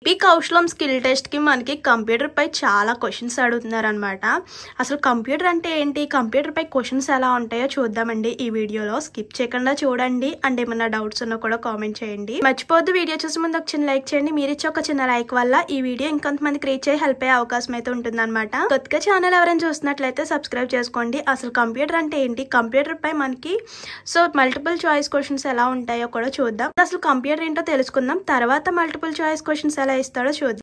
AP కౌశలం skill టెస్ట్కి మనకి కంప్యూటర్పై చాలా క్వశ్చన్స్ అడుగుతున్నారనమాట. అసలు కంప్యూటర్ అంటే ఏంటి, కంప్యూటర్పై క్వశ్చన్స్ ఎలా ఉంటాయో చూద్దామండి ఈ వీడియోలో. స్కిప్ చేయకుండా చూడండి. అండ్ ఏమన్నా డౌట్స్ ఉన్నా కూడా కామెంట్ చేయండి. మర్చిపోద్దు వీడియో చూసే ముందు ఒక చిన్న లైక్ చేయండి. మీరు ఇచ్చే ఒక చిన్న లైక్ వల్ల ఈ వీడియో ఇంకొంతమందికి రీచ్ అయ్యి హెల్ప్ అయ్యే అవకాశం అయితే ఉంటుందన్నమాట. కొత్తగా ఛానల్ ఎవరైనా చూస్తున్నట్లయితే సబ్స్క్రైబ్ చేసుకోండి. అసలు కంప్యూటర్ అంటే ఏంటి, కంప్యూటర్ పై మనకి మల్టిపుల్ చాయిస్ క్వశ్చన్స్ ఎలా ఉంటాయో కూడా చూద్దాం. అసలు కంప్యూటర్ ఏంటో తెలుసుకుందాం, తర్వాత మల్టిపుల్ చాయిస్ క్వశ్చన్స్ ఎలా ఇస్తాడో చూద్దాం.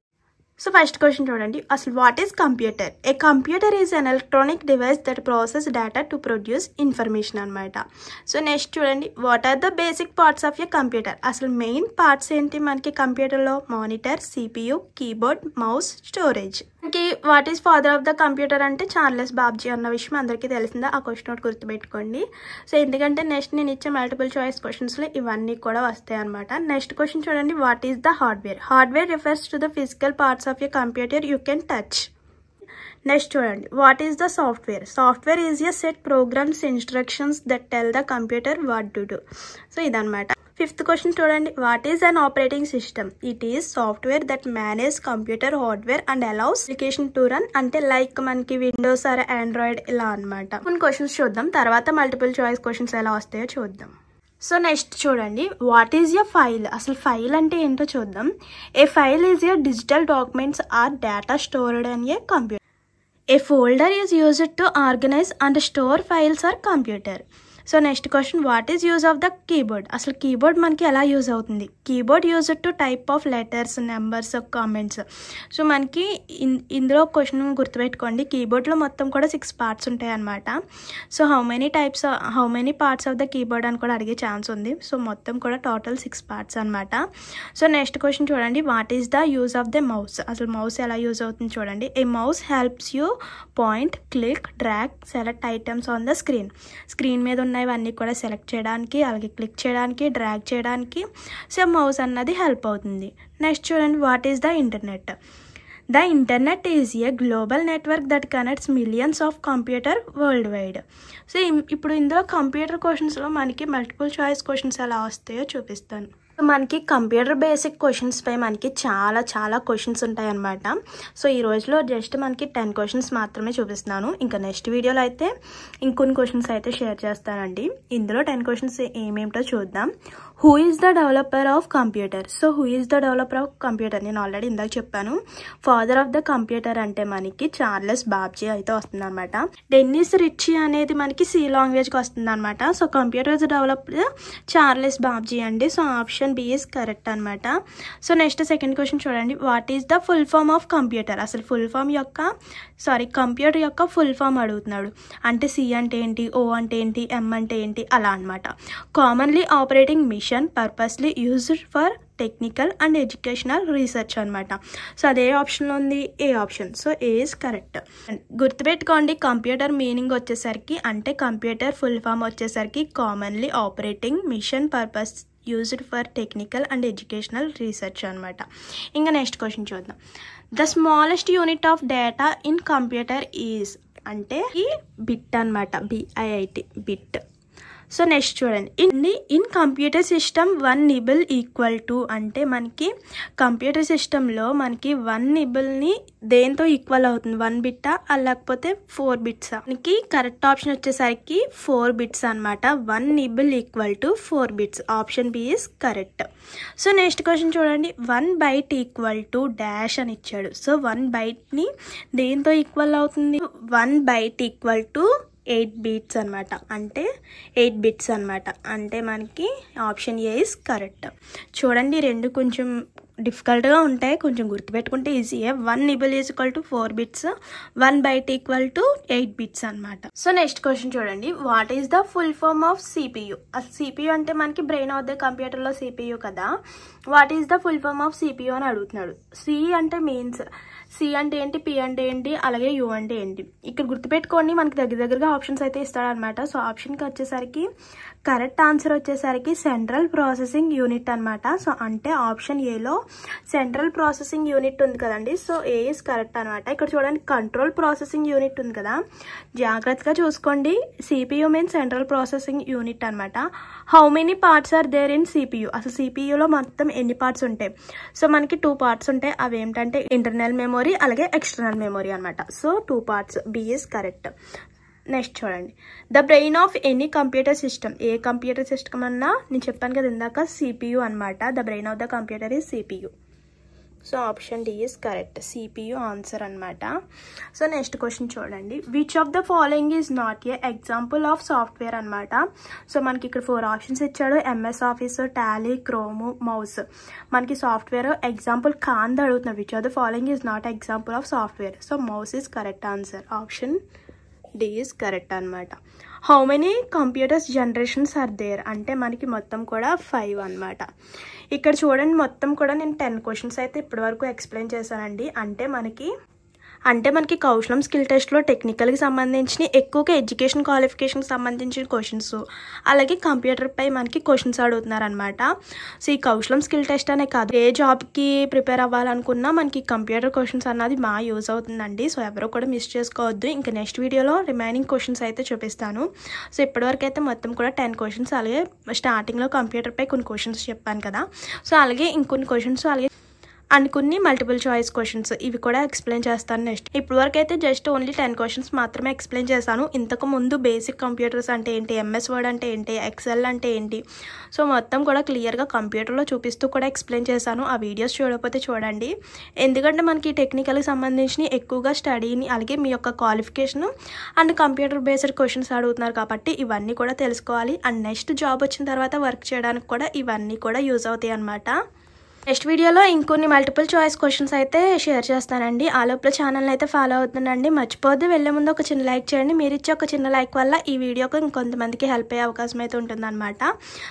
సో ఫస్ట్ క్వశ్చన్ చూడండి. అసలు what is computer? A computer is an electronic device that process data to produce information అనమాట. సో నెక్స్ట్ చూడండి, what are the basic parts of a computer? అసలు main parts ఏంటి మనకి కంప్యూటర్లో? Monitor, CPU, keyboard, mouse, storage. మనకి what is father of the computer అంటే Charles Babbage అన్న విషయం అందరికీ తెలిసిందా? ఆ క్వశ్చన్ ఒకటి గుర్తుపెట్టుకోండి. సో ఎందుకంటే నెక్స్ట్ నేను ఇచ్చే మల్టిపుల్ చాయిస్ క్వశ్చన్స్లో ఇవన్నీ కూడా వస్తాయి అనమాట. నెక్స్ట్ క్వశ్చన్ చూడండి, what is the hardware? Hardware refers to the physical parts of a computer you can touch. Next చూడండి, what is the software? Software is a set programs instructions that tell the computer what to do. So ఇదనమాట. Fifth question చూడండి, what is an operating system? It is software that manage computer hardware and allows application to run. అంటే like మనకి Windows or Android ఇలా అనమాట. కొన్ని questions చూద్దాం, తర్వాత multiple choice questions ఎలా వస్తాయో చూద్దాం. సో నెక్స్ట్ చూడండి, వాట్ ఈజ్ ఎ ఫైల్? అసలు ఫైల్ అంటే ఏంటో చూద్దాం. A file is a digital documents or data stored in a computer. A folder is used to organize and store files or computer. So next question, what is use of the keyboard? అసలు keyboard మనకి ఎలా use అవుతుంది? Keyboard used to type of letters, numbers, comments. So మనకి ఇందులో question గుర్తుపెట్టుకోండి, కీబోర్డ్లో మొత్తం కూడా 6 parts ఉంటాయి అనమాట. So how many parts of the keyboard అని కూడా అడిగే ఛాన్స్ ఉంది. సో మొత్తం కూడా టోటల్ 6 పార్ట్స్ అనమాట. సో నెక్స్ట్ క్వశ్చన్ చూడండి, what is the use of the mouse? అసలు మౌస్ ఎలా యూజ్ అవుతుంది చూడండి. ఏ mouse helps you point, click, drag, select items on the screen. Screen మీద ఇవన్నీ కూడా సెలెక్ట్ చేయడానికి, అలాగే క్లిక్ చేయడానికి, డ్రాగ్ చేయడానికి సో మౌస్ అన్నది హెల్ప్ అవుతుంది. నెక్స్ట్ చూడండి, what is the internet? The internet is a global network that connects millions of computer world wide. So ఇప్పుడు ఇందులో కంప్యూటర్ క్వశ్చన్స్లో మనకి మల్టిపుల్ చాయిస్ క్వశ్చన్స్ ఎలా వస్తాయో చూపిస్తాను. మనకి కంప్యూటర్ బేసిక్ క్వశ్చన్స్ పై మనకి చాలా క్వశ్చన్స్ ఉంటాయి అన్నమాట. సో ఈ రోజులో జస్ట్ మనకి 10 క్వశ్చన్స్ మాత్రమే చూపిస్తున్నాను. ఇంకా నెక్స్ట్ వీడియోలో అయితే ఇంకొన్ని క్వశ్చన్స్ అయితే షేర్ చేస్తానండి. ఇందులో 10 క్వశ్చన్స్ ఏమేమిటో చూద్దాం. Who is the developer of computer? So who is the developer of computer నేను ఆల్రెడీ ఇందాక చెప్పాను. ఫాదర్ ఆఫ్ ద కంప్యూటర్ అంటే మనకి చార్లెస్ బాబ్జీ అయితే వస్తుంది అనమాట. డెన్నిస్ రిచీ అనేది మనకి సి లాంగ్వేజ్కి వస్తుంది అనమాట. So computers developed Charles Babbage అండి. So option B is correct అనమాట. సో నెక్స్ట్ సెకండ్ క్వశ్చన్ చూడండి, what is the full form of computer? అసలు కంప్యూటర్ యొక్క ఫుల్ ఫామ్ అడుగుతున్నాడు. అంటే సి అంటే ఏంటి, ఓ అంటే ఏంటి, ఎం అంటే ఏంటి అలా అనమాట. Commonly operating machine purposely used for technical and educational research అనమాట. సో అదే ఆప్షన్లో ఉంది A option. So A is correct. గుర్తుపెట్టుకోండి, కంప్యూటర్ మీనింగ్ వచ్చేసరికి అంటే కంప్యూటర్ ఫుల్ ఫామ్ వచ్చేసరికి commonly operating machine purpose used for technical and educational research అనమాట. ఇంకా నెక్స్ట్ క్వశ్చన్ చూద్దాం. The smallest unit of data in computer is అంటే ఈ bit అనమాట, BIT బిట్. సో నెక్స్ట్ చూడండి, in computer system 1 nibble equal to అంటే మనకి computer సిస్టంలో మనకి 1 నిబుల్ని దేంతో ఈక్వల్ అవుతుంది? 1 బిట్టా లేకపోతే 4 బిట్సా? మనకి కరెక్ట్ ఆప్షన్ వచ్చేసరికి 4 బిట్స్ అనమాట. 1 nibble equal to 4 bits. Option B is correct. So next question చూడండి, 1 బైట్ ఈక్వల్ టు డాష్ అని ఇచ్చాడు. సో 1 బైట్ని దేంతో ఈక్వల్ అవుతుంది? 1 బైట్ ఈక్వల్ టు 8 బీట్స్ అనమాట. అంటే 8 బిట్స్ అనమాట. అంటే మనకి ఆప్షన్ ఏ ఇస్ కరెక్ట్. చూడండి, రెండు కొంచెం డిఫికల్ట్గా ఉంటాయి, కొంచెం గుర్తుపెట్టుకుంటే ఈజీయే. 1 nibble is equal to 4 bits, 1 byte equal to 8 bits అనమాట. సో నెక్స్ట్ క్వశ్చన్ చూడండి, what is the full form of CPU? CPU అంటే మనకి బ్రెయిన్ ఆఫ్ ద కంప్యూటర్లో CPU కదా. What is the full form of CPU అని అడుగుతున్నాడు. C అంటే means, C అంటే ఏంటి, పి అంటే ఏంటి, అలాగే యూ అంటే ఏంటి. ఇక్కడ గుర్తుపెట్టుకోండి, మనకి దగ్గరగా ఆప్షన్స్ అయితే ఇస్తాడనమాట. సో ఆప్షన్కి వచ్చేసరికి కరెక్ట్ ఆన్సర్ వచ్చేసరికి సెంట్రల్ ప్రాసెసింగ్ యూనిట్ అనమాట. సో అంటే ఆప్షన్ ఏలో సెంట్రల్ ప్రాసెసింగ్ యూనిట్ ఉంది కదండి. సో ఏ ఇస్ కరెక్ట్ అనమాట. ఇక్కడ చూడండి, కంట్రోల్ ప్రాసెసింగ్ యూనిట్ ఉంది కదా, జాగ్రత్తగా చూసుకోండి. CPU means central processing unit అనమాట. How many parts are there in CPU? అసలు CPUలో మొత్తం ఎన్ని పార్ట్స్ ఉంటాయి? సో మనకి 2 పార్ట్స్ ఉంటాయి. అవి ఏంటంటే ఇంటర్నల్ మెమొరీ అలాగే ఎక్స్టర్నల్ మెమొరీ అనమాట. So 2 parts. B is correct. Next చూడండి, the brain of any computer system. ఏ కంప్యూటర్ సిస్టమ్ అన్నా నేను చెప్పాను కదా ఇందాక, సిపియు అనమాట. The brain of the computer is CPU. So option D is correct. CPU answer అనమాట. సో నెక్స్ట్ క్వశ్చన్ చూడండి, which of the following is not a example of software అనమాట. సో మనకి ఇక్కడ 4 ఆప్షన్స్ ఇచ్చాడు. MS office, tally, chrome, mouse. మనకి software example కాంది అడుగుతున్నాడు. Which of the following is not example of software. So mouse is correct answer. Option D is correct అనమాట. How many computers generations are there అంటే మనకి మొత్తం కూడా 5 అనమాట. ఇక్కడ చూడండి, మొత్తం కూడా నేను 10 క్వశ్చన్స్ అయితే ఇప్పటి వరకు ఎక్స్ప్లెయిన్ చేశానండి. అంటే మనకి కౌశలం స్కిల్ టెస్ట్లో టెక్నికల్కి సంబంధించిన ఎక్కువగా ఎడ్యుకేషన్ క్వాలిఫికేషన్కి సంబంధించిన క్వశ్చన్స్, అలాగే కంప్యూటర్పై మనకి క్వశ్చన్స్ అడుగుతున్నారు అనమాట. సో ఈ కౌశలం స్కిల్ టెస్ట్ అనే కాదు, ఏ జాబ్కి ప్రిపేర్ అవ్వాలనుకున్నా మనకి కంప్యూటర్ క్వశ్చన్స్ అన్నది బాగా యూజ్ అవుతుందండి. సో ఎవరు కూడా మిస్ చేసుకోవద్దు. ఇంకా నెక్స్ట్ వీడియోలో రిమైనింగ్ క్వశ్చన్స్ అయితే చూపిస్తాను. సో ఇప్పటివరకు అయితే మొత్తం కూడా 10 క్వశ్చన్స్, అలాగే స్టార్టింగ్లో కంప్యూటర్పై కొన్ని క్వశ్చన్స్ చెప్పాను కదా. సో అలాగే ఇంకొన్ని క్వశ్చన్స్, అలాగే కొన్ని మల్టిపుల్ చాయిస్ క్వశ్చన్స్, ఇవి కూడా ఎక్స్ప్లెయిన్ చేస్తాను నెక్స్ట్. ఇప్పుడు వరకు అయితే జస్ట్ ఓన్లీ 10 క్వశ్చన్స్ మాత్రమే ఎక్స్ప్లెయిన్ చేశాను. ఇంతకు ముందు బేసిక్ కంప్యూటర్స్ అంటే ఏంటి, ఎంఎస్ వర్డ్ అంటే ఏంటి, ఎక్సెల్ అంటే ఏంటి, సో మొత్తం కూడా క్లియర్గా కంప్యూటర్లో చూపిస్తూ కూడా ఎక్స్ప్లెయిన్ చేశాను. ఆ వీడియోస్ చూడకపోతే చూడండి. ఎందుకంటే మనకి టెక్నికల్కి సంబంధించిన ఎక్కువగా స్టడీని, అలాగే మీ యొక్క qualification and computer based questions అడుగుతున్నారు కాబట్టి ఇవన్నీ కూడా తెలుసుకోవాలి. అండ్ నెక్స్ట్ జాబ్ వచ్చిన తర్వాత వర్క్ చేయడానికి కూడా ఇవన్నీ కూడా యూజ్ అవుతాయి అన్నమాట. నెక్స్ట్ వీడియోలో ఇంకొన్ని మల్టిపుల్ చాయిస్ క్వశ్చన్స్ అయితే షేర్ చేస్తానండి. ఆ లోపల ఛానల్ని అయితే ఫాలో అవుతుందండి. మర్చిపోద్దు, వెళ్ళే ముందు ఒక చిన్న లైక్ చేయండి. మీరు ఇచ్చే ఒక చిన్న లైక్ వల్ల ఈ వీడియోకి ఇంకొంతమందికి హెల్ప్ అయ్యే అవకాశం అయితే ఉంటుందన్నమాట.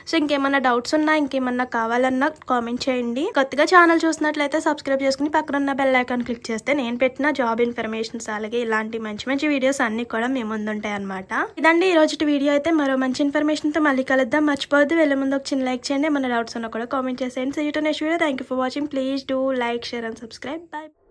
సో ఇంకేమన్నా డౌట్స్ ఉన్నా, ఇంకేమన్నా కావాలన్నా కామెంట్ చేయండి. కొత్తగా ఛానల్ చూసినట్లయితే సబ్స్క్రైబ్ చేసుకుని పక్కన ఉన్న బెల్ ఐకాన్ క్లిక్ చేస్తే నేను పెట్టిన జాబ్ ఇన్ఫర్మేషన్స్, అలాగే ఇలాంటి మంచి మంచి వీడియోస్ అన్ని కూడా మీ ముందుంటాయి అనమాట. ఇదండి ఈ రోజు వీడియో అయితే. మరో మంచి ఇన్ఫర్మేషన్తో మళ్ళీ కలుద్దాం. మర్చిపోద్దు, వెళ్ళే ముందు ఒక చిన్న లైక్ చేయండి. ఏమన్నా డౌట్స్ ఉన్నా కూడా కామెంట్ చేసేయండి. So next video. Thank you for watching. Please do like, share and subscribe. Bye.